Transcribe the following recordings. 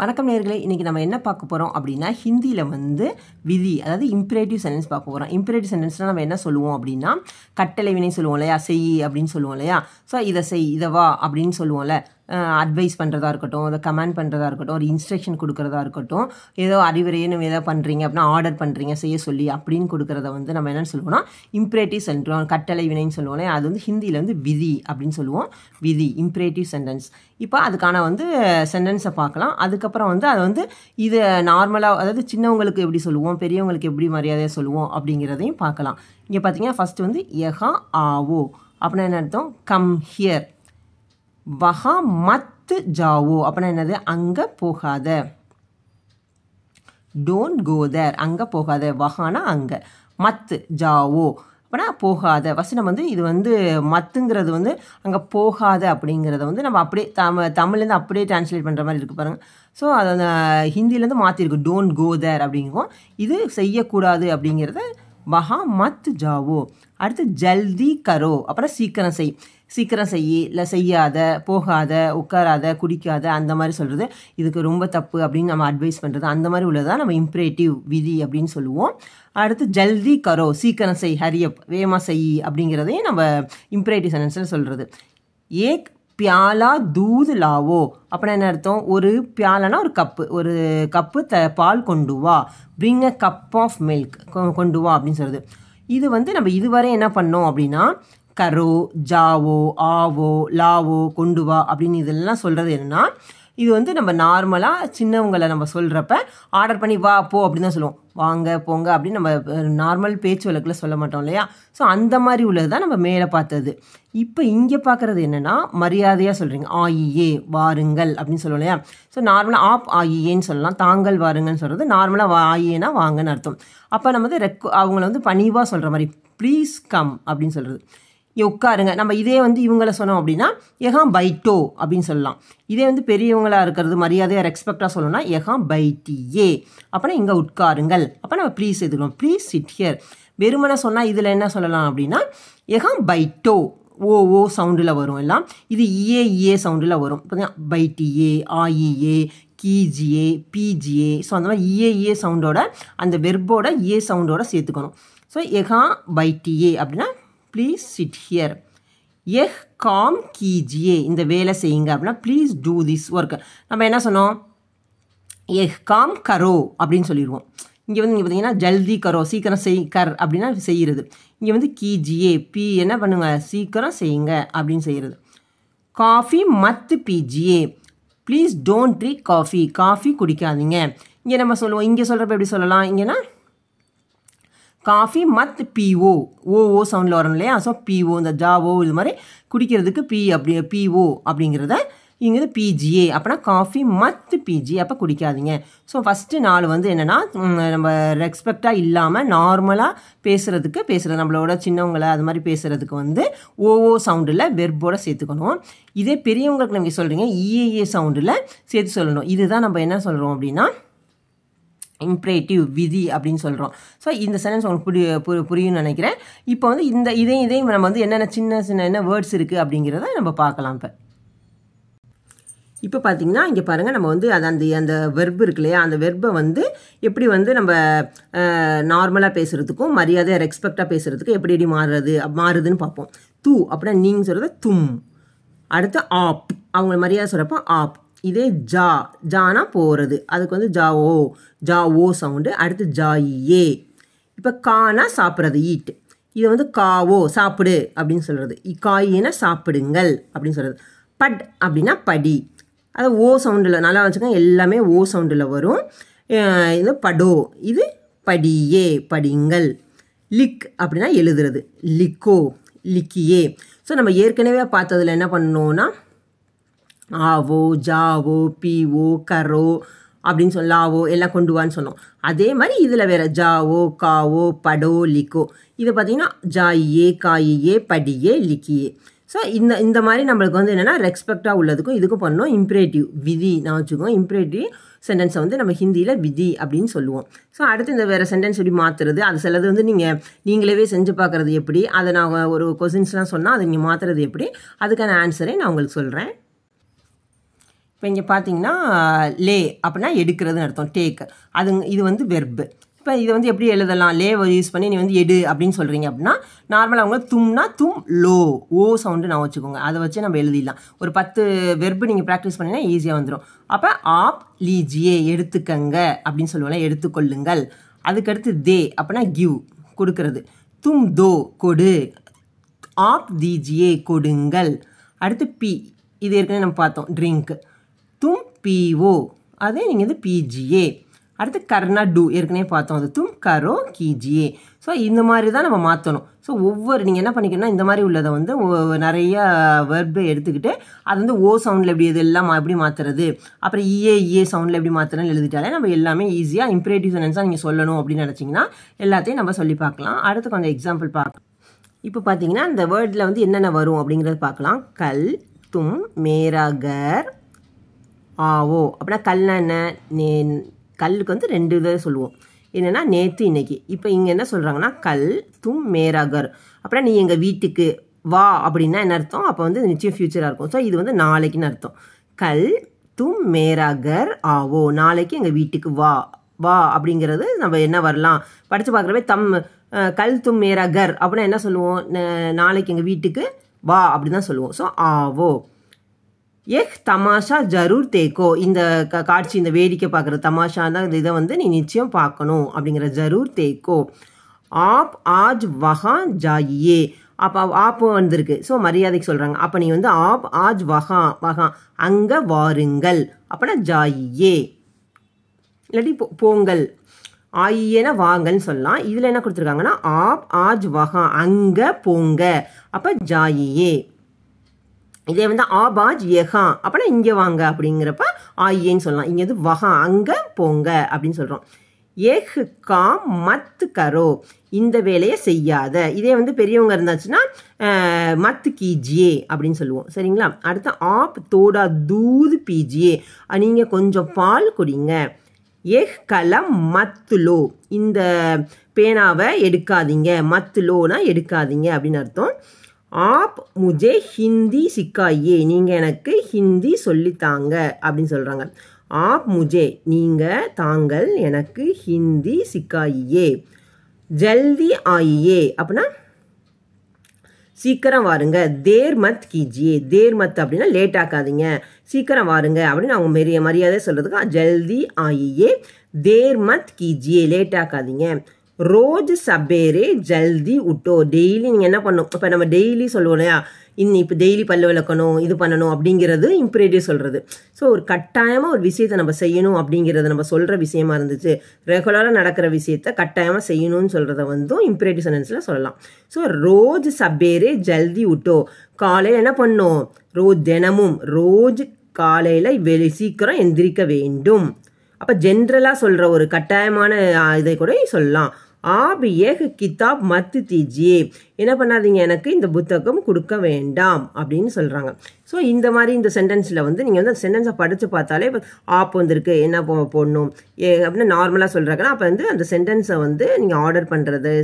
வணக்கம் நேயர்களே, இன்றைக்கி நம்ம என்ன பார்க்க போகிறோம் அப்படின்னா ஹிந்தியில் வந்து விதி, அதாவது இம்பரேட்டிவ் சென்டென்ஸ் பார்க்க போகிறோம். இம்பரேட்டிவ் சென்டென்ஸ்னால் நம்ம என்ன சொல்லுவோம் அப்படின்னா கட்டளை வினை சொல்லுவோம் இல்லையா, செய் அப்படின்னு சொல்லுவோம் இல்லையா. ஸோ இதை செய், இதை வா அப்படின்னு சொல்லுவோம்ல. அட்வைஸ் பண்ணுறதா இருக்கட்டும், அதை கமெண்ட் பண்ணுறதா இருக்கட்டும், ஒரு இன்ஸ்ட்ரக்ஷன் கொடுக்குறதா இருக்கட்டும், ஏதோ அறிவுரைன்னு ஏதோ பண்ணுறீங்க அப்படின்னா ஆர்டர் பண்ணுறீங்க செய்ய சொல்லி அப்படின்னு கொடுக்குறத வந்து நம்ம என்னென்னு சொல்லுவோம்னா இம்பரேட்டிவ் சென்டென்ஸ், கட்டளை வினைன்னு சொல்லுவோம் இல்லையா. அது வந்து ஹிந்தியில் வந்து விதி அப்படின்னு சொல்லுவோம். விதி, இம்பரேட்டிவ் சென்டென்ஸ். இப்போ அதுக்கான வந்து சென்டென்ஸை பார்க்கலாம். அதுக்கப்புறம் வந்து அதை வந்து இது நார்மலாக, அதாவது சின்னவங்களுக்கு எப்படி சொல்லுவோம், பெரியவங்களுக்கு எப்படி மரியாதையாக சொல்லுவோம் அப்படிங்கிறதையும் பார்க்கலாம். இங்கே பார்த்தீங்கன்னா ஃபஸ்ட்டு வந்து யஹா ஆவோ அப்படின்னா என்ன அர்த்தம், கம் ஹியர். வஹா மத் ஜாவோ அப்படின்னா என்னது, அங்கே போகாத. டோன்ட் கோ தேர், அங்கே போகாத. வஹானா அங்கே, மத் ஜாவோ அப்படின்னா போகாத. ஃபஸ்ட்டு நம்ம வந்து இது வந்து மத்துங்கிறது வந்து அங்கே போகாத அப்படிங்கிறத வந்து நம்ம அப்படியே தமிழ்லேருந்து அப்படியே டிரான்ஸ்லேட் பண்ணுற மாதிரி இருக்குது பாருங்கள். ஸோ அதை ஹிந்திலேருந்து மாற்றிருக்கு, டோன்ட் கோ தேர் அப்படிங்கும். இது செய்யக்கூடாது அப்படிங்கிறத வஹா மத் ஜாவோ. அடுத்து ஜல்தி கரோ அப்புறம் சீக்கிரம் செய். சீக்கிரம் செய், இல்லை செய்யாத, போகாத, உட்காராத, குடிக்காத, அந்த மாதிரி சொல்கிறது இதுக்கு ரொம்ப தப்பு அப்படின்னு நம்ம அட்வைஸ் பண்ணுறது, அந்த மாதிரி உள்ளதான் நம்ம இம்பரேட்டிவ் விதி அப்படின்னு சொல்லுவோம். அடுத்து ஜல்தி கரோ, சீக்கிரம் செய், ஹரியப், வேகமாக செய் அப்படிங்கிறதையும் நம்ம இம்பரேட்டிவ் சென்டென்ஸில் சொல்கிறது. ஏக் பியாலா தூத் லாவோ அப்படின்னா என்ன அர்த்தம், ஒரு பியாலானா ஒரு கப்பு பால் கொண்டு வா. Bring a cup of milk, கொண்டு வா அப்படின்னு சொல்கிறது. இது வந்து நம்ம இதுவரை என்ன பண்ணோம் அப்படின்னா கரோ, ஜாவோ, ஆவோ, லாவோ, கொண்டு வா அப்படின்னு இதெல்லாம் சொல்கிறது என்னென்னா, இது வந்து நம்ம நார்மலாக சின்னவங்களை நம்ம சொல்கிறப்ப ஆர்டர் பண்ணி வா போ அப்படின்னு தான் சொல்லுவோம். வாங்க போங்க அப்படின்னு நம்ம நார்மல் பேச்சு வழக்கில் சொல்ல மாட்டோம் இல்லையா. ஸோ அந்த மாதிரி உள்ளது தான் நம்ம மேலே பார்த்தது. இப்போ இங்கே பார்க்குறது என்னென்னா மரியாதையாக சொல்கிறீங்க. ஆயியே வாருங்கள் அப்படின்னு சொல்லுவோம் இல்லையா. ஸோ நார்மலாக ஆப் ஆயியேன்னு சொல்லலாம், தாங்கள் வாருங்கன்னு சொல்கிறது. நார்மலாக ஆயியேனா வாங்கன்னு அர்த்தம். அப்போ நம்ம வந்து அவங்கள வந்து பணிவாக சொல்கிற மாதிரி ப்ளீஸ் கம் அப்படின்னு சொல்கிறது. உட்காருங்க. நம்ம இதே வந்து இவங்களை சொன்னோம் அப்படின்னா எஹா பைட்டோ அப்படின்னு சொல்லலாம். இதே வந்து பெரியவங்களாக இருக்கிறது மரியாதையாக ரெஸ்பெக்டாக சொல்லணும்னா எஹா பைட்டியே அப்படின்னா இங்கே உட்காருங்கள். அப்போ நம்ம ப்ளீஸ் எடுத்துக்கணும், ப்ளீஸ் சிட் ஹியர். வெறுமனை சொன்னால் இதில் என்ன சொல்லலாம் அப்படின்னா எஹா பைட்டோ, ஓ சவுண்டில் வரும் எல்லாம். இது இஏ சவுண்டில் வரும். பார்த்தீங்கன்னா பைட்டியே, ஆயியே, கீஜியே, பீஜியே. ஸோ அந்த மாதிரி இஏ சவுண்டோட அந்த வெர்போட ஏ சவுண்டோட சேர்த்துக்கணும். ஸோ எஹா பைட்டியே அப்படின்னா ப்ளீஸ் சிட் ஹியர். எஹ் காம் கீஜியே, இந்த வேலை செய்யுங்க அப்படின்னா ப்ளீஸ் டூ திஸ் ஒர்க். நம்ம என்ன சொன்னோம், எஹ் காம் கரோ அப்படின்னு சொல்லிடுவோம். இங்கே வந்து இங்கே பார்த்தீங்கன்னா ஜல்தி கரோ, சீக்கிரம் செய், கர் அப்படின்னா செய்கிறது. இங்கே வந்து கீஜியே, பி என்ன பண்ணுங்க, சீக்கிரம் செய்யுங்க அப்படின்னு செய்கிறது. காஃபி மத் பீஜியே, please don't drink coffee, coffee குடிக்காதீங்க. இங்கே நம்ம சொல்லுவோம், இங்கே சொல்கிறப்ப எப்படி சொல்லலாம், இங்கேனா காஃபி மத் பிஓ, ஓ சவுண்டில் வரணும் இல்லையா. ஸோ பிஓ, இந்த ஜாவோ இது மாதிரி குடிக்கிறதுக்கு பிஓ அப்படிங்கிறத இங்கே பிஜிஏ அப்படின்னா காஃபி மத் பிஜி, அப்போ குடிக்காதீங்க. ஸோ ஃபஸ்ட்டு 4 வந்து என்னென்னா நம்ம ரெஸ்பெக்டாக இல்லாமல் நார்மலாக பேசுகிறது, நம்மளோட சின்னவங்களை அது மாதிரி பேசுகிறதுக்கு வந்து ஓ சவுண்டில் வெர்போட சேர்த்துக்கணும். இதே பெரியவங்களுக்கு நீங்கள் சொல்கிறீங்க இஏஏ சவுண்டில் சேர்த்து சொல்லணும். இதுதான் நம்ம என்ன சொல்கிறோம் அப்படின்னா இம்பரேட்டிவ் விதி அப்படின்னு சொல்கிறோம். ஸோ இந்த சென்டென்ஸ் உங்களுக்கு புரியும்னு நினைக்கிறேன். இப்போ வந்து இதையும் நம்ம வந்து என்னென்ன சின்ன என்ன வேர்ட்ஸ் இருக்குது அப்படிங்கிறத நம்ம பார்க்கலாம். இப்போ பார்த்தீங்கன்னா இங்கே பாருங்கள், நம்ம வந்து அந்த வெர்பு இருக்கு இல்லையா, அந்த வெர்பை வந்து எப்படி வந்து நம்ம நார்மலாக பேசுகிறதுக்கும் மரியாதையாக ரெஸ்பெக்டாக பேசுகிறதுக்கும் எப்படி மாறுதுன்னு பார்ப்போம். தூ அப்படின்னா நீங்கள் சொல்கிறது தும். அடுத்து ஆப், அவங்க மரியாதை சொல்கிறப்போ ஆப். இதே ஜானா போகிறது, அதுக்கு வந்து ஜாவோ சவுண்டு. அடுத்து ஜாயியே. இப்போ கானா சாப்பிட்றது, ஈட். இதை வந்து காவோ சாப்பிடு அப்படின்னு சொல்கிறது. காயினா சாப்பிடுங்கள் அப்படின்னு சொல்கிறது. பட் அப்படின்னா படி, அது ஓ சவுண்டில் நல்லா வச்சுக்கோங்க, எல்லாமே ஓ சவுண்டில் வரும். இது படோ, இது படியே படிங்கள். லிக் அப்படின்னா எழுதுறது, லிக்கோ லிக்கியே. ஸோ நம்ம ஏற்கனவே பார்த்ததில் என்ன பண்ணணும்னா ஆவோ, ஜாவோ, பிஓ, கரோ அப்படின்னு லாவோ எல்லாம் கொண்டு வான்னு சொன்னோம். அதே மாதிரி இதில் வேறு ஜாவோ, காவோ, படோ, லிக்கோ. இதை பார்த்தீங்கன்னா ஜாயியே, காயியே, படியே, லிக்கியே. ஸோ இந்த மாதிரி நம்மளுக்கு வந்து என்னென்னா ரெஸ்பெக்டாக உள்ளதுக்கும் இதுக்கும் பண்ணணும் இம்பரேட்டிவ் விதி நான் வச்சுக்கோங்க. இம்பரேட்டிவ் சென்டென்ஸை வந்து நம்ம ஹிந்தியில் விதி அப்படின்னு சொல்லுவோம். ஸோ அடுத்து இந்த வேறு சென்டென்ஸ் எப்படி மாற்றுறது, அது சிலது வந்து நீங்களே செஞ்சு பார்க்குறது எப்படி, அதை நான் ஒரு கொஸ்டின்ஸ்லாம் சொன்னால் அதை நீங்கள் மாற்றுறது எப்படி, அதுக்கான ஆன்சரை நான் உங்களுக்கு சொல்கிறேன். இப்போ இங்கே பார்த்தீங்கன்னா லே அப்படின்னா எடுக்கிறதுன்னு அர்த்தம், டேக். இது வந்து வெர்பு. இப்போ இதை வந்து எப்படி எழுதலாம்? லேவை யூஸ் பண்ணி நீ வந்து எடு அப்படின்னு சொல்கிறீங்க அப்படின்னா நார்மலாக அவங்க தும்னா தும் லோ, ஓ சவுண்டு நான் வச்சுக்கோங்க, அதை வச்சு நம்ம எழுதிடலாம். ஒரு 10 வெர்பு நீங்கள் ப்ராக்டிஸ் பண்ணிங்கன்னா ஈஸியாக வந்துடும். அப்போ ஆப் லீஜியே எடுத்துக்கங்க அப்படின்னு சொல்லுவோம்ல, எடுத்துக்கொள்ளுங்கள். அதுக்கடுத்து தே அப்படின்னா கிவ், கொடுக்கறது. தும் தோ கொடு, ஆப் தீஜியே கொடுங்கள். அடுத்து பி, இது ஏற்கனவே நம்ம பார்த்தோம், ட்ரிங்க். தும் பீவோ, அதே நீங்கள் வந்து பிஜிஏ. அடுத்து கர்னா டூ, ஏற்கனவே பார்த்தோம், அது தும் கரோ கீஜியே. ஸோ இந்த மாதிரி தான் நம்ம மாற்றணும். ஸோ ஒவ்வொரு நீங்கள் என்ன பண்ணிக்கணும்னா இந்த மாதிரி உள்ளதை வந்து நிறைய வெர்பை எடுத்துக்கிட்டு அது வந்து ஓ சவுண்டில் எப்படி இதெல்லாம் எப்படி மாற்றுறது, அப்புறம் இஏ சவுண்டில் எப்படி மாற்றுறதுன்னு எழுதிட்டாலே நம்ம எல்லாமே ஈஸியாக இம்பரேட்டிவ் சென்டென்ஸாக நீங்கள் சொல்லணும் அப்படின்னு நினச்சிங்கன்னா எல்லாத்தையும் நம்ம சொல்லி பார்க்கலாம். அடுத்து கொஞ்சம் எக்ஸாம்பிள் பார்க்கலாம். இப்போ பார்த்தீங்கன்னா இந்த வேர்டில் வந்து என்னென்ன வரும் அப்படிங்கிறத பார்க்கலாம். கல், தும், மேரா கர், ஆவோ. அப்படின்னா கல்னா என்ன? கல்லுக்கு வந்து 2 இதை சொல்லுவோம், என்னென்னா நேற்று இன்னைக்கு. இப்போ இங்கே என்ன சொல்கிறாங்கன்னா கல் தும் மேரா கர், அப்படின்னா நீ எங்கள் வீட்டுக்கு வா அப்படின்னா என்ன அர்த்தம்? அப்போ வந்து நிச்சயம் ஃப்யூச்சராக இருக்கும். ஸோ இது வந்து நாளைக்குன்னு அர்த்தம். கல் தும் மேரா கர் ஆவோ, நாளைக்கு எங்கள் வீட்டுக்கு வா. வா அப்படிங்கிறது நம்ம என்ன வரலாம் படித்து பார்க்குறப்ப கல் தும் மேரா கர் அப்படின்னா என்ன சொல்லுவோம்? நாளைக்கு எங்கள் வீட்டுக்கு வா அப்படி தான் சொல்லுவோம். ஸோ ஆவோ. எக் தமாஷா ஜரூர் தேக்கோ, இந்த காட்சி, இந்த வேடிக்கை பார்க்குற தமாஷா தான், இதை வந்து நீ நிச்சயம் பார்க்கணும் அப்படிங்கிற ஜரூர் தேக்கோ. ஆப் ஆஜ் வஹா ஜாயியே, அப்போ ஆப் வந்திருக்கு, ஸோ மரியாதைக்கு சொல்கிறாங்க. அப்போ நீ வந்து ஆப் ஆஜ் வஹா வஹா அங்கே வாருங்கள் அப்படின்னா ஜாயியே, இல்லாட்டி போங்கள். ஆயியேனா வாங்கன்னு சொல்லலாம். இதில் என்ன கொடுத்துருக்காங்கன்னா ஆப் ஆஜ் வஹா அங்கே போங்க, அப்போ ஜாயியே. இதே வந்து ஆபாஜ் எஹா அப்படின்னா இங்கே வாங்க அப்படிங்கிறப்ப ஆயியேன்னு சொல்லலாம். இங்கே வந்து வஹா அங்கே போங்க அப்படின்னு சொல்கிறோம். ஏஹ் காம் மத் கரோ, இந்த வேலையை செய்யாத. இதே வந்து பெரியவங்க இருந்தாச்சுன்னா மத் கீஜியே அப்படின்னு சொல்லுவோம், சரிங்களா? அடுத்து ஆப் தோடா தூது பீஜியே, நீங்கள் கொஞ்சம் பால் குடிங்க. ஏஹ் கலம் மத்துலோ, இந்த பேனாவை எடுக்காதீங்க, மத்துலோனா எடுக்காதீங்க அப்படின்னு அர்த்தம். ஆப் முஜே ஹிந்தி சிக்காயே, நீங்கள் எனக்கு ஹிந்தி சொல்லித்தாங்க அப்படின்னு சொல்கிறாங்க. ஆப் முஜே, நீங்கள் தாங்கள் எனக்கு ஹிந்தி சிக்காயே. ஜல்தி ஆயியே அப்படின்னா சீக்கிரம் வாருங்க. தேர் மத் கீஜியே, தேர் மத் அப்படின்னா லேட் ஆக்காதீங்க, சீக்கிரம் வாருங்க அப்படின்னு அவங்க மரியாதை சொல்கிறதுக்கு ஜல்தி ஆயியே. தேர் மத் கீஜியே, லேட் ஆக்காதீங்க. ரோஜ் சபேரே ஜல்தி உட்டோ, டெய்லி நீங்கள் என்ன பண்ணணும்? இப்போ நம்ம டெய்லி சொல்லுவோம் இல்லையா, இப்போ டெய்லி பல்லு விளக்கணும், இது பண்ணணும் அப்படிங்கிறது இம்பரேட்டிவ் சொல்கிறது. ஸோ ஒரு கட்டாயமாக ஒரு விஷயத்தை நம்ம செய்யணும் அப்படிங்கிறது நம்ம சொல்கிற விஷயமா இருந்துச்சு, ரெகுலராக நடக்கிற விஷயத்த கட்டாயமாக செய்யணும்னு சொல்கிறத வந்து இம்பரேட்டிவ் சென்டென்ஸில் சொல்லலாம். ஸோ ரோஜ் சபேரே ஜல்தி உட்டோ, காலையில் என்ன பண்ணணும்? தினமும் ரோஜ் காலையில் சீக்கிரம் எந்திரிக்க வேண்டும். அப்போ ஜென்ரலாக சொல்கிற ஒரு கட்டாயமான இதை கூட சொல்லலாம். ஆப் ஏக் கிதாப் மத் தீஜியே, என்ன பண்ணாதீங்க, எனக்கு இந்த புத்தகம் கொடுக்க வேண்டாம் அப்படின்னு சொல்கிறாங்க. ஸோ இந்த மாதிரி இந்த சென்டென்ஸில் வந்து நீங்கள் வந்து அந்த சென்டென்ஸை படித்து பார்த்தாலே இப்போ ஆப் வந்திருக்கு, என்ன போடணும் அப்படின்னு நார்மலாக சொல்கிறாங்கன்னா, அப்போ வந்து அந்த சென்டென்ஸை வந்து நீங்கள் ஆர்டர் பண்ணுறது,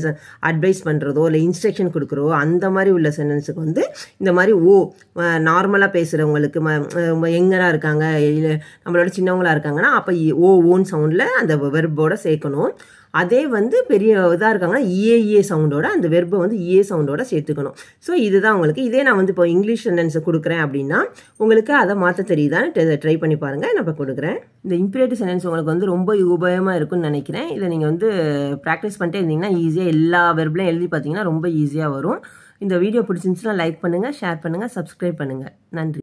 அட்வைஸ் பண்ணுறதோ இல்லை இன்ஸ்ட்ரக்ஷன் கொடுக்குறதோ அந்த மாதிரி உள்ள சென்டென்ஸுக்கு வந்து இந்த மாதிரி நார்மலாக பேசுகிறவங்களுக்கு யங்கராக இருக்காங்க, இல்லை நம்மளோட சின்னவங்களாக இருக்காங்கன்னா அப்போ ஓன் சவுண்டில் அந்த வெர்போட சேர்க்கணும். அதே வந்து பெரிய இதாக இருக்காங்கன்னா இஏஏ சவுண்டோட அந்த வெர்பை வந்து இஏ சவுண்டோட சேர்த்துக்கணும். ஸோ இதுதான் உங்களுக்கு. இதே நான் வந்து இப்போ இங்கிலீஷ் சென்டென்ஸை கொடுக்குறேன் அப்படின்னா உங்களுக்கு அதை மாற்ற தெரியுதான்னு ட்ரை பண்ணி பாருங்கள். நான் இப்போ கொடுக்குறேன். இந்த இம்பரேட்டிவ் சென்டென்ஸ் உங்களுக்கு வந்து ரொம்ப உபயோகமாக இருக்கும்னு நினைக்கிறேன். இதை நீங்கள் வந்து ப்ராக்டிஸ் பண்ணிட்டே இருந்தீங்கன்னா ஈஸியாக எல்லா வெர்ப்லையும் எழுதி பார்த்தீங்கன்னா ரொம்ப ஈஸியாக வரும். இந்த வீடியோ பிடிச்சிருந்துச்சுன்னா லைக் பண்ணுங்கள், ஷேர் பண்ணுங்கள், சப்ஸ்கிரைப் பண்ணுங்கள். நன்றி.